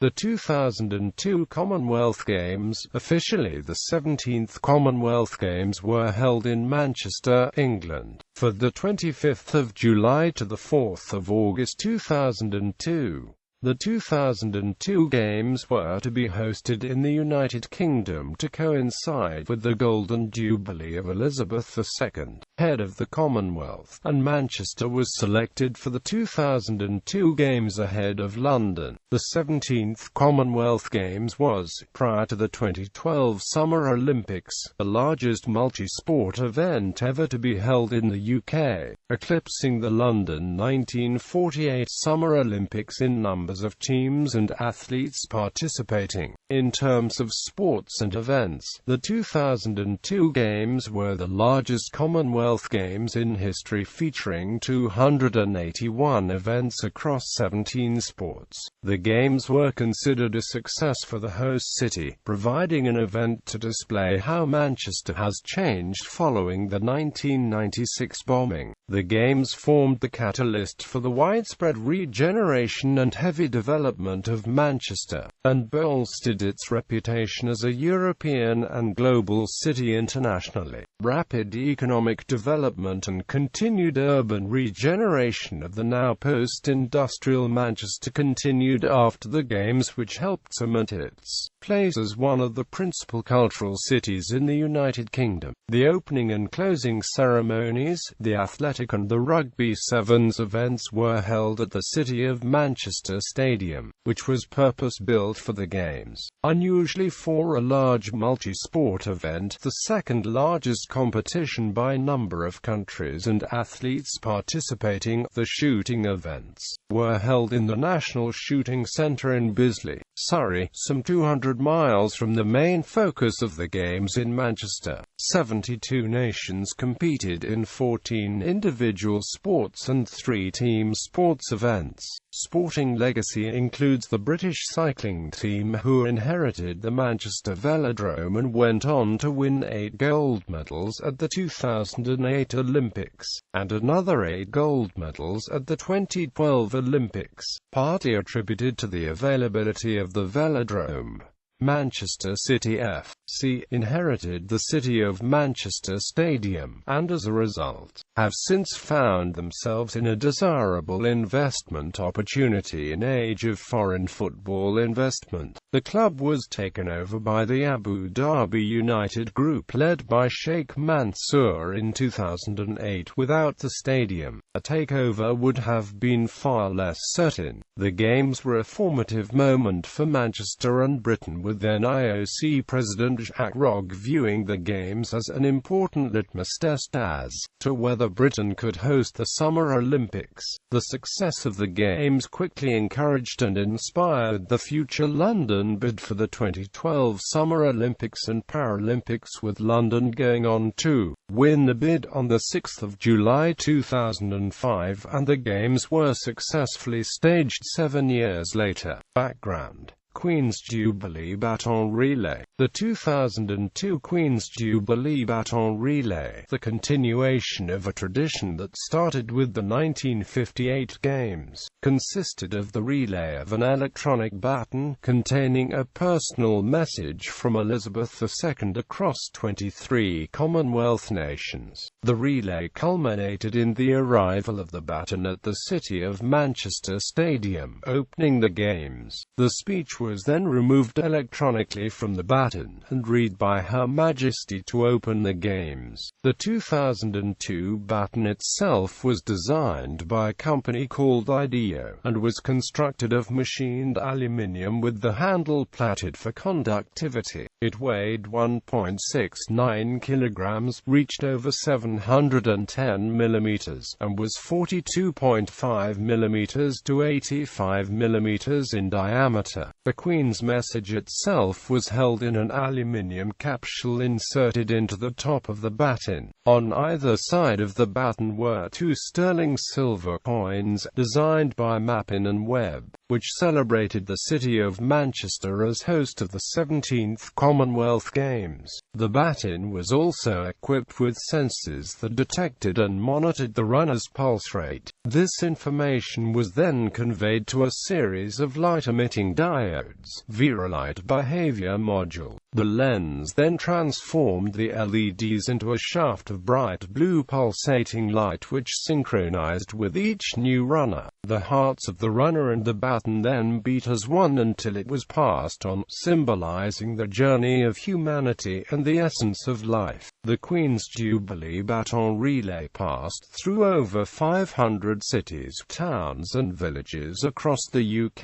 The 2002 Commonwealth Games, officially the 17th Commonwealth Games, were held in Manchester, England, for the 25th of July to the 4th of August 2002. The 2002 Games were to be hosted in the United Kingdom to coincide with the Golden Jubilee of Elizabeth II, head of the Commonwealth, and Manchester was selected for the 2002 Games ahead of London. The 17th Commonwealth Games was, prior to the 2012 Summer Olympics, the largest multi-sport event ever to be held in the UK, eclipsing the London 1948 Summer Olympics in numbers of teams and athletes participating. In terms of sports and events, the 2002 Games were the largest Commonwealth Games in history, featuring 281 events across 17 sports. The Games were considered a success for the host city, providing an event to display how Manchester has changed following the 1996 bombing. The Games formed the catalyst for the widespread regeneration and heavy development of Manchester, and bolstered its reputation as a European and global city internationally. Rapid economic development and continued urban regeneration of the now post-industrial Manchester continued after the Games, which helped cement its place as one of the principal cultural cities in the United Kingdom. The opening and closing ceremonies, the athletic and the rugby sevens events were held at the City of Manchester Stadium, which was purpose-built for the Games. Unusually for a large multi-sport event, the second largest competition by number of countries and athletes participating, the shooting events were held in the National Shooting Centre in Bisley, Surrey, some 200 miles from the main focus of the Games in Manchester. 72 nations competed in 14 individual sports and 3 team sports events. Sporting legacy includes the British cycling team, who inherited the Manchester Velodrome and went on to win 8 gold medals at the 2008 Olympics, and another 8 gold medals at the 2012 Olympics, partly attributed to the availability of the Velodrome. Manchester City F.C. inherited the City of Manchester Stadium, and as a result, have since found themselves in a desirable investment opportunity in age of foreign football investment. The club was taken over by the Abu Dhabi United Group led by Sheikh Mansour in 2008. Without the stadium, a takeover would have been far less certain. The Games were a formative moment for Manchester and Britain, with then IOC President Jacques Rogge viewing the Games as an important litmus test as to whether Britain could host the Summer Olympics. The success of the Games quickly encouraged and inspired the future London bid for the 2012 Summer Olympics and Paralympics, with London going on to win the bid on the 6th of July 2005, and the Games were successfully staged 7 years later. Background: Queen's Jubilee Baton Relay. The 2002 Queen's Jubilee Baton Relay, the continuation of a tradition that started with the 1958 Games, consisted of the relay of an electronic baton containing a personal message from Elizabeth II across 23 Commonwealth nations. The relay culminated in the arrival of the baton at the City of Manchester Stadium, opening the Games. The speech was then removed electronically from the baton and read by Her Majesty to open the Games. The 2002 baton itself was designed by a company called IDEO, and was constructed of machined aluminium with the handle platted for conductivity. It weighed 1.69 kilograms, reached over 710 millimeters, and was 42.5 millimeters to 85 millimeters in diameter. The Queen's message itself was held in an aluminium capsule inserted into the top of the baton. On either side of the baton were 2 sterling silver coins, designed by Bjwebb. which celebrated the city of Manchester as host of the 17th Commonwealth Games. The baton was also equipped with sensors that detected and monitored the runner's pulse rate. This information was then conveyed to a series of light-emitting diodes via a light behavior module. The lens then transformed the LEDs into a shaft of bright blue pulsating light which synchronized with each new runner. The hearts of the runner and the baton then beat as one until it was passed on, symbolizing the journey of humanity and the essence of life. The Queen's Jubilee Baton Relay passed through over 500 cities, towns and villages across the UK,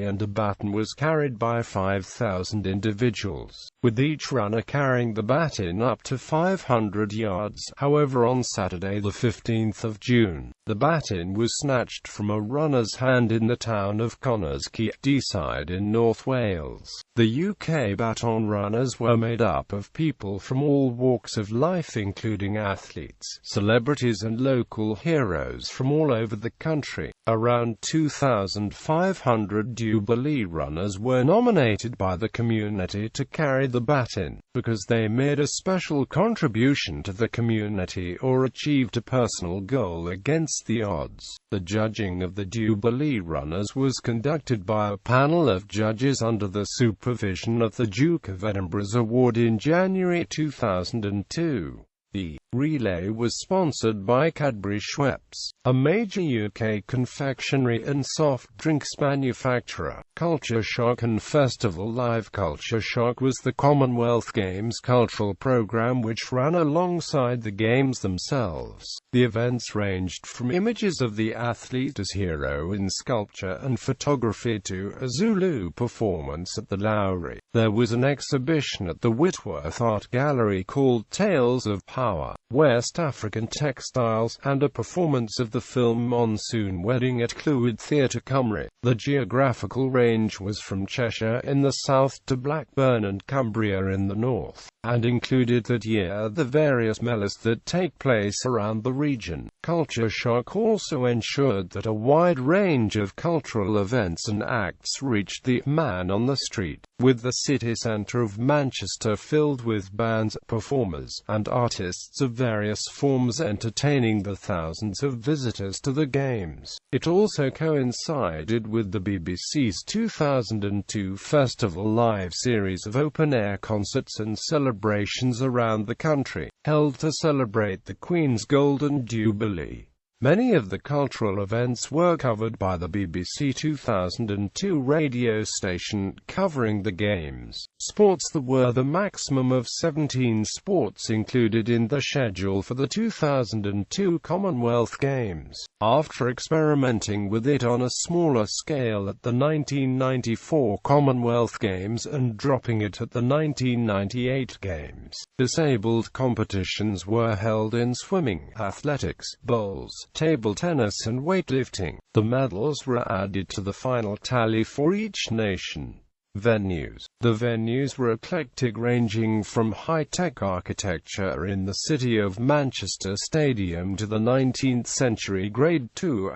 and a baton was carried by 5,000 individuals, with each runner carrying the baton up to 500 yards. However, on Saturday the 15th of June, the baton was snatched from a runner's hand in the town of Coincide in North Wales. The UK baton runners were made up of people from all walks of life, including athletes, celebrities and local heroes from all over the country. Around 2,500 Jubilee runners were nominated by the community to carry the baton, because they made a special contribution to the community or achieved a personal goal against the odds. The judging of the Jubilee runners was conducted by a panel of judges under the supervision of the Duke of Edinburgh's award in January 2002. The relay was sponsored by Cadbury Schweppes, a major UK confectionery and soft drinks manufacturer. Culture Shock and Festival Live. Culture Shock was the Commonwealth Games cultural program which ran alongside the Games themselves. The events ranged from images of the athlete as hero in sculpture and photography to a Zulu performance at the Lowry. There was an exhibition at the Whitworth Art Gallery called Tales of Power, West African Textiles, and a performance of the film Monsoon Wedding at Clwyd Theatre Cymru. The geographical range was from Cheshire in the south to Blackburn and Cumbria in the north, and included that year the various melas that take place around the region. Culture Shock also ensured that a wide range of cultural events and acts reached the man on the street, with the city centre of Manchester filled with bands, performers, and artists of various forms entertaining the thousands of visitors to the Games. It also coincided with the BBC's 2002 Festival Live series of open-air concerts and celebrations around the country, held to celebrate the Queen's Golden Jubilee. Many of the cultural events were covered by the BBC 2002 radio station, covering the Games. Sports. There were the maximum of 17 sports included in the schedule for the 2002 Commonwealth Games. After experimenting with it on a smaller scale at the 1994 Commonwealth Games and dropping it at the 1998 Games, disabled competitions were held in swimming, athletics, bowls, table tennis and weightlifting. The medals were added to the final tally for each nation. Venues. The venues were eclectic, ranging from high-tech architecture in the City of Manchester Stadium to the 19th-century Grade II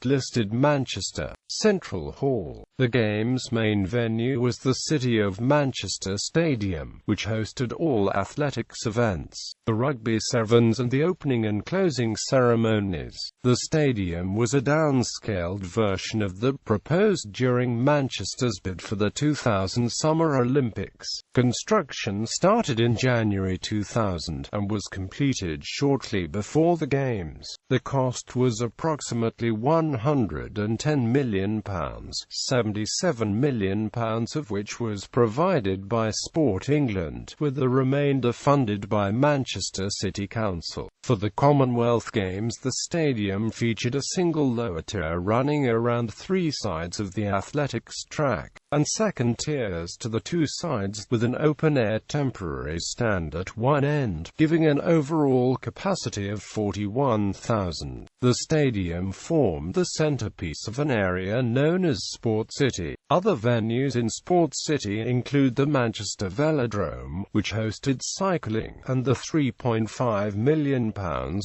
*listed Manchester Central Hall. The Games' main venue was the City of Manchester Stadium, which hosted all athletics events, the rugby sevens and the opening and closing ceremonies. The stadium was a downscaled version of the proposed during Manchester's bid for the 2000 Summer Olympics. Construction started in January 2000 and was completed shortly before the Games. The cost was approximately £110 million, £77 million of which was provided by Sport England, with the remainder funded by Manchester City Council. For the Commonwealth Games, the stadium featured a single lower tier running around three sides of the athletics track, and second tiers to the two sides, with an open-air temporary stand at one end, giving an overall capacity of 41,000. The stadium formed the centerpiece of an area known as Sports City. Other venues in Sports City include the Manchester Velodrome, which hosted cycling, and the £3.5 million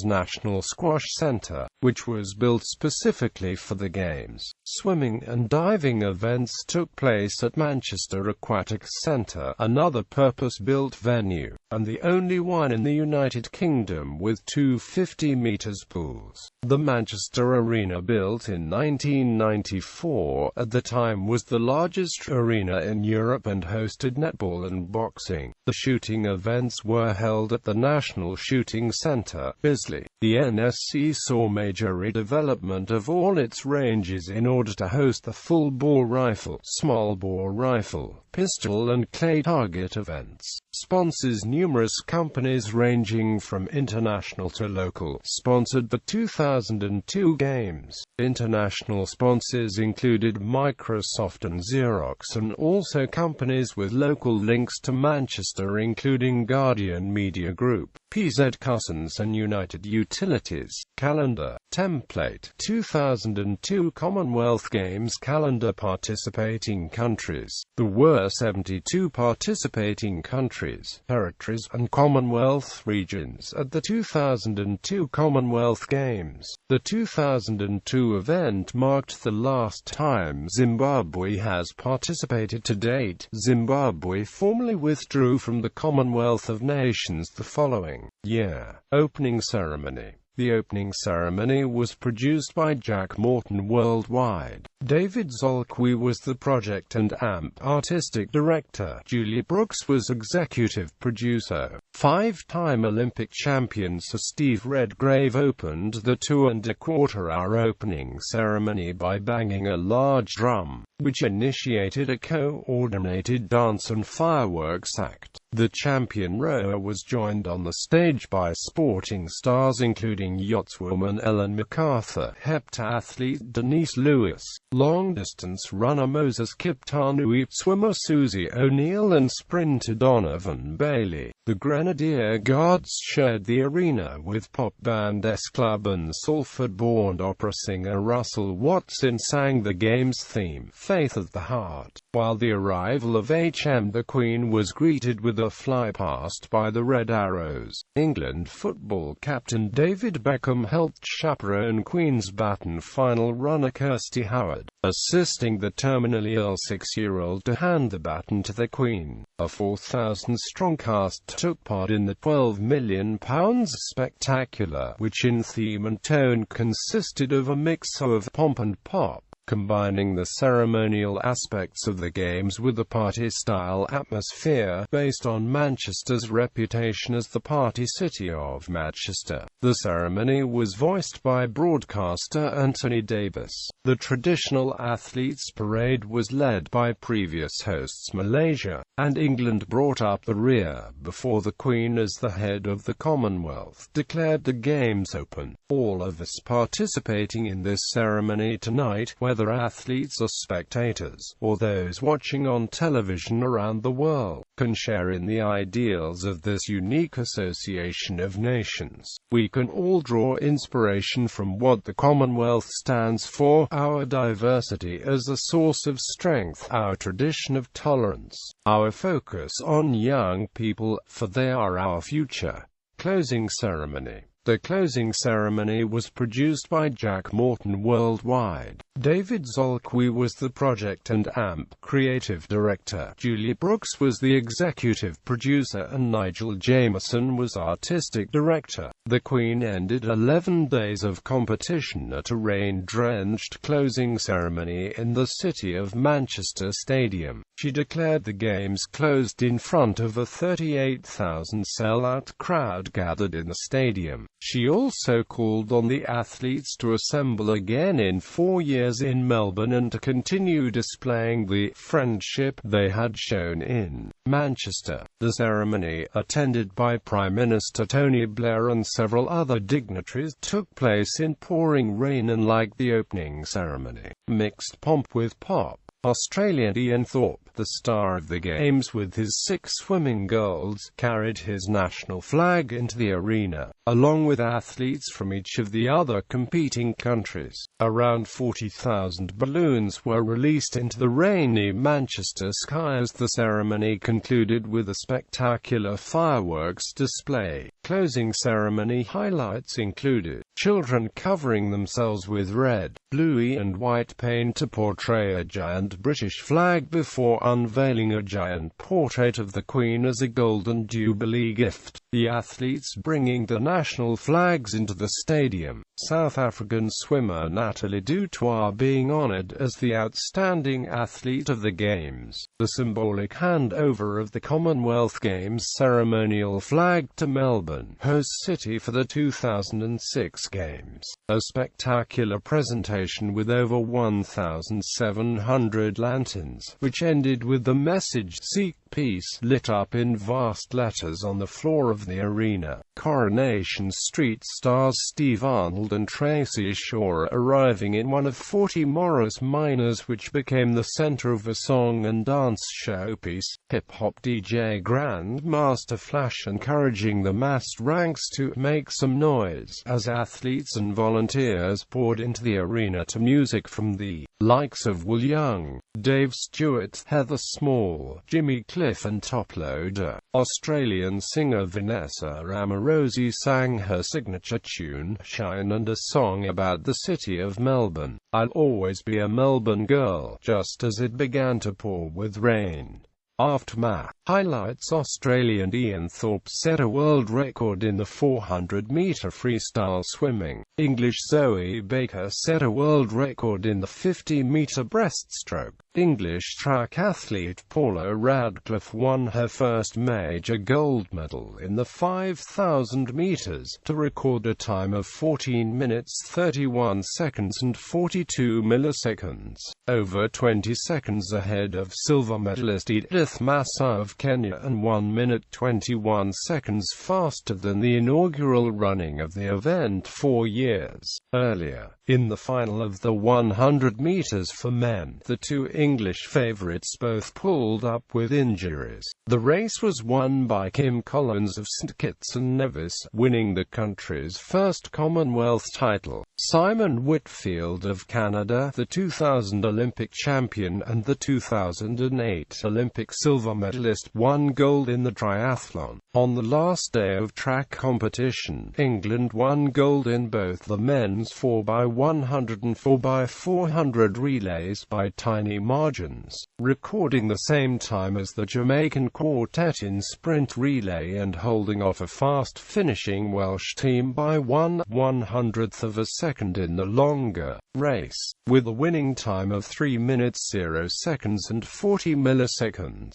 National Squash Centre, which was built specifically for the Games. Swimming and diving events took place at Manchester Aquatic Centre, another purpose-built venue, and the only one in the United Kingdom with two 50-metre pools. The Manchester Arena, built in 1994, at the time was the largest arena in Europe and hosted netball and boxing. The shooting events were held at the National Shooting Centre, Bisley. The NSC saw major redevelopment of all its ranges in order to host the full-bore rifle, small-bore rifle, pistol and clay target events. Sponsors: numerous companies ranging from international to local sponsored the 2002 Games. International sponsors included Microsoft and Xerox, and also companies with local links to Manchester including Guardian Media Group, PZ Cussons and United Utilities. Calendar. Template. 2002 Commonwealth Games calendar. Participating countries. There were 72 participating countries, territories and Commonwealth regions at the 2002 Commonwealth Games. The 2002 event marked the last time Zimbabwe has participated to date. Zimbabwe formally withdrew from the Commonwealth of Nations the following year. Opening ceremony. The opening ceremony was produced by Jack Morton Worldwide. David Zolkwi was the project and AMP artistic director. Julie Brooks was executive producer. Five-time Olympic champion Sir Steve Redgrave opened the 2.25-hour opening ceremony by banging a large drum, which initiated a coordinated dance and fireworks act. The champion rower was joined on the stage by sporting stars including yachtswoman Ellen MacArthur, heptathlete Denise Lewis, long-distance runner Moses Kiptanui, swimmer Susie O'Neill and sprinter Donovan Bailey. The Grenadier Guards shared the arena with pop band S-Club, and Salford-born opera singer Russell Watson sang the game's theme, Faith of the Heart. While the arrival of HM the Queen was greeted with a fly past by the Red Arrows. England football captain David Beckham helped chaperone Queen's baton final runner Kirsty Howard, assisting the terminally ill 6-year-old to hand the baton to the Queen. A 4,000-strong cast took part in the £12 million spectacular, which in theme and tone consisted of a mix of pomp and pop, combining the ceremonial aspects of the Games with the party-style atmosphere, based on Manchester's reputation as the party city of Manchester. The ceremony was voiced by broadcaster Anthony Davis. The traditional athletes' parade was led by previous hosts Malaysia, and England brought up the rear before the Queen, as the head of the Commonwealth, declared the Games open. All of us participating in this ceremony tonight, whether athletes or spectators, or those watching on television around the world, can share in the ideals of this unique association of nations. We can all draw inspiration from what the Commonwealth stands for: our diversity as a source of strength, our tradition of tolerance, our focus on young people, for they are our future. Closing ceremony. The closing ceremony was produced by Jack Morton Worldwide. David Zolkwi was the project and AMP creative director. Julie Brooks was the executive producer and Nigel Jameson was artistic director. The Queen ended 11 days of competition at a rain-drenched closing ceremony in the City of Manchester Stadium. She declared the Games closed in front of a 38,000 sell-out crowd gathered in the stadium. She also called on the athletes to assemble again in 4 years in Melbourne and to continue displaying the friendship they had shown in Manchester. The ceremony, attended by Prime Minister Tony Blair and several other dignitaries, took place in pouring rain, and like the opening ceremony, mixed pomp with pop. Australian Ian Thorpe, the star of the Games with his 6 swimming golds, carried his national flag into the arena, along with athletes from each of the other competing countries. Around 40,000 balloons were released into the rainy Manchester sky as the ceremony concluded with a spectacular fireworks display. Closing ceremony highlights included children covering themselves with red, blue and white paint to portray a giant British flag before unveiling a giant portrait of the Queen as a golden Jubilee gift. The athletes bringing the national flags into the stadium. South African swimmer Nathalie du Toit being honoured as the outstanding athlete of the Games. The symbolic handover of the Commonwealth Games ceremonial flag to Melbourne, host city for the 2006 Games. A spectacular presentation with over 1,700 lanterns, which ended with the message "Seek Peace" lit up in vast letters on the floor of the arena. Coronation Street stars Steve Arnold and Tracy Shaw arriving in one of 40 Morris Minors, which became the center of a song and dance showpiece. Hip-hop DJ Grandmaster Flash encouraging the massed ranks to make some noise, as athletes and volunteers poured into the arena to music from the likes of Will Young, Dave Stewart, Heather Small, Jimmy Cliff and Toploader. Australian singer Vanessa Amorosi sang her signature tune, Shine, and a song about the city of Melbourne. I'll always be a Melbourne girl, just as it began to pour with rain. Aftermath highlights Australian Ian Thorpe set a world record in the 400-metre freestyle swimming. English Zoe Baker set a world record in the 50-metre breaststroke. English track athlete Paula Radcliffe won her first major gold medal in the 5,000 metres, to record a time of 14 minutes 31 seconds and 42 milliseconds, over 20 seconds ahead of silver medalist Edith Massa of Kenya and 1 minute 21 seconds faster than the inaugural running of the event 4 years earlier. In the final of the 100 metres for men, the 2 English favourites both pulled up with injuries. The race was won by Kim Collins of St Kitts and Nevis, winning the country's first Commonwealth title. Simon Whitfield of Canada, the 2000 Olympic champion and the 2008 Olympic silver medalist, won gold in the triathlon. On the last day of track competition, England won gold in both the men's 4x100 and 4x400 relays by tiny margins, recording the same time as the Jamaican quartet in sprint relay and holding off a fast-finishing Welsh team by 1/100th of a second in the longer race, with a winning time of 3 minutes 0 seconds and 40 milliseconds.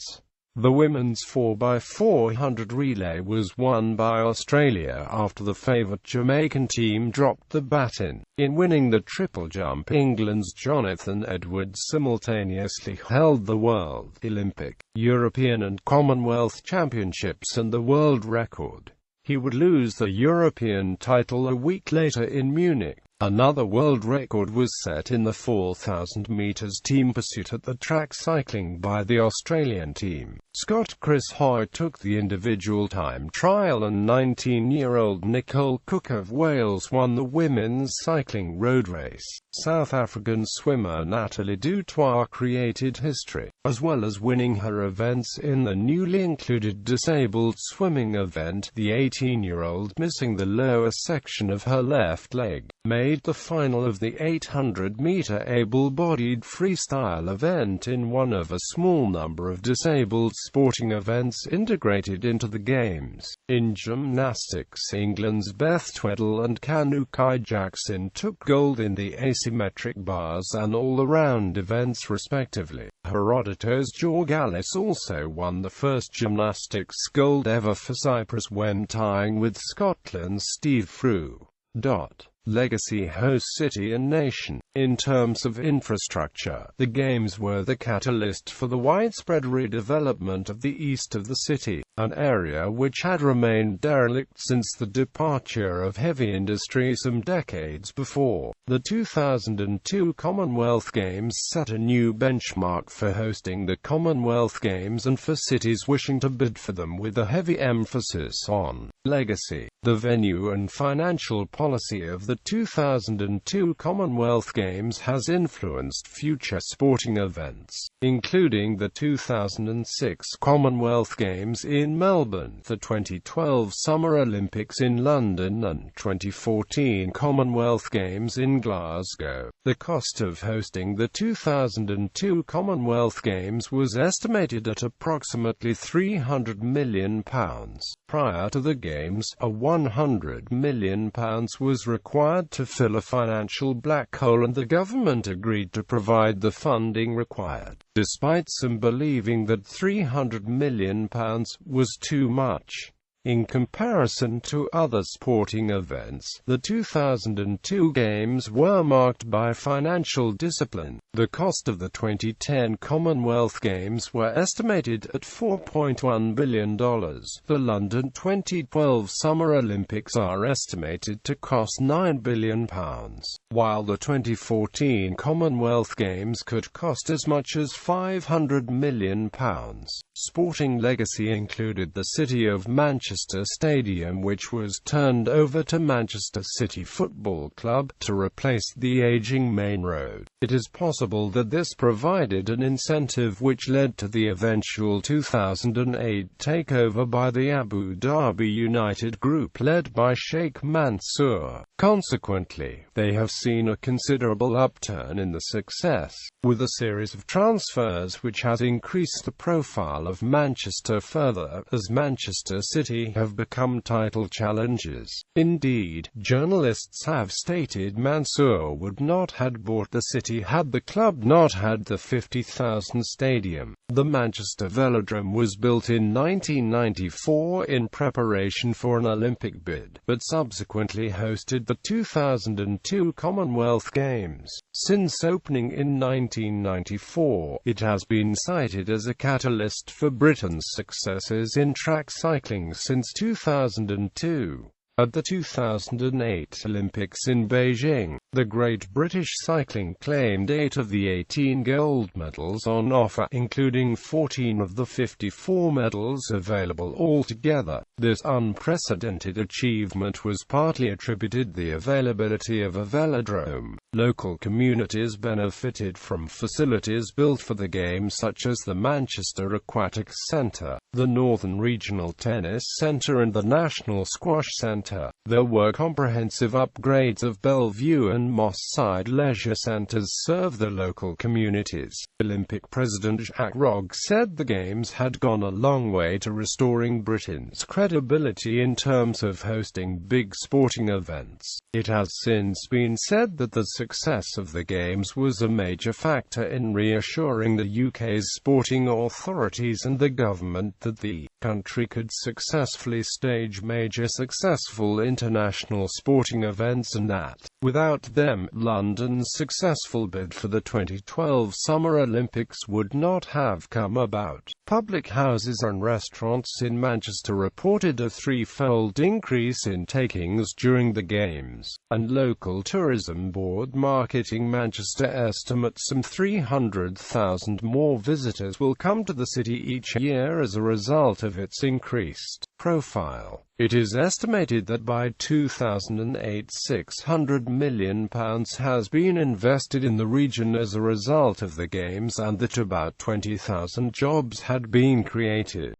The women's 4x400 relay was won by Australia after the favourite Jamaican team dropped the baton. In winning the triple jump, England's Jonathan Edwards simultaneously held the World, Olympic, European and Commonwealth Championships and the world record. He would lose the European title a week later in Munich. Another world record was set in the 4,000 metres team pursuit at the track cycling by the Australian team. Scott Chris Hoy took the individual time trial and 19-year-old Nicole Cook of Wales won the women's cycling road race. South African swimmer Nathalie du Toit created history, as well as winning her events in the newly included disabled swimming event. The 18-year-old, missing the lower section of her left leg, made the final of the 800-metre able-bodied freestyle event in one of a small number of disabled sporting events integrated into the Games. In gymnastics, England's Beth Tweddle and Kanukai Jackson took gold in the asymmetric bars and all-around events respectively. Herodotus Georgalis also won the first gymnastics gold ever for Cyprus when tying with Scotland's Steve Frew. legacy, host city and nation. In terms of infrastructure, the Games were the catalyst for the widespread redevelopment of the east of the city, an area which had remained derelict since the departure of heavy industry some decades before. The 2002 Commonwealth Games set a new benchmark for hosting the Commonwealth Games and for cities wishing to bid for them, with a heavy emphasis on legacy. The venue and financial policy of the 2002 Commonwealth Games has influenced future sporting events, including the 2006 Commonwealth Games in Melbourne, the 2012 Summer Olympics in London, and 2014 Commonwealth Games in Glasgow. The cost of hosting the 2002 Commonwealth Games was estimated at approximately £300 million. Prior to the Games, a £100 million was required to fill a financial black hole, and the government agreed to provide the funding required, despite some believing that £300 million was too much. In comparison to other sporting events, the 2002 Games were marked by financial discipline. The cost of the 2010 Commonwealth Games were estimated at $4.1 billion. The London 2012 Summer Olympics are estimated to cost £9 billion, while the 2014 Commonwealth Games could cost as much as £500 million. Sporting legacy included the City of Manchester Stadium, which was turned over to Manchester City Football Club to replace the aging Main Road. It is possible that this provided an incentive which led to the eventual 2008 takeover by the Abu Dhabi United Group led by Sheikh Mansour. Consequently, they have seen a considerable upturn in the success, with a series of transfers which has increased the profile of Manchester further, as Manchester City have become title challengers. Indeed, journalists have stated Mansour would not have bought the city had the club not had the 50,000 stadium. The Manchester Velodrome was built in 1994 in preparation for an Olympic bid, but subsequently hosted the 2002 Commonwealth Games. Since opening in 1994, it has been cited as a catalyst for Britain's successes in track cycling since 2002. At the 2008 Olympics in Beijing, the Great British Cycling claimed 8 of the 18 gold medals on offer, including 14 of the 54 medals available altogether. This unprecedented achievement was partly attributed to the availability of a velodrome. Local communities benefited from facilities built for the Games, such as the Manchester Aquatics Centre, the Northern Regional Tennis Centre and the National Squash Centre. There were comprehensive upgrades of Bellevue and Moss Side leisure centres serve the local communities. Olympic President Jacques Rogge said the Games had gone a long way to restoring Britain's credibility in terms of hosting big sporting events. It has since been said that the success of the Games was a major factor in reassuring the UK's sporting authorities and the government that the country could successfully stage major successful international sporting events, and that, without them, London's successful bid for the 2012 Summer Olympics would not have come about. Public houses and restaurants in Manchester reported a threefold increase in takings during the Games, and local tourism board Marketing Manchester estimates some 300,000 more visitors will come to the city each year as a result of its increased profile. It is estimated that by 2008 £600 million has been invested in the region as a result of the Games, and that about 20,000 jobs had been created.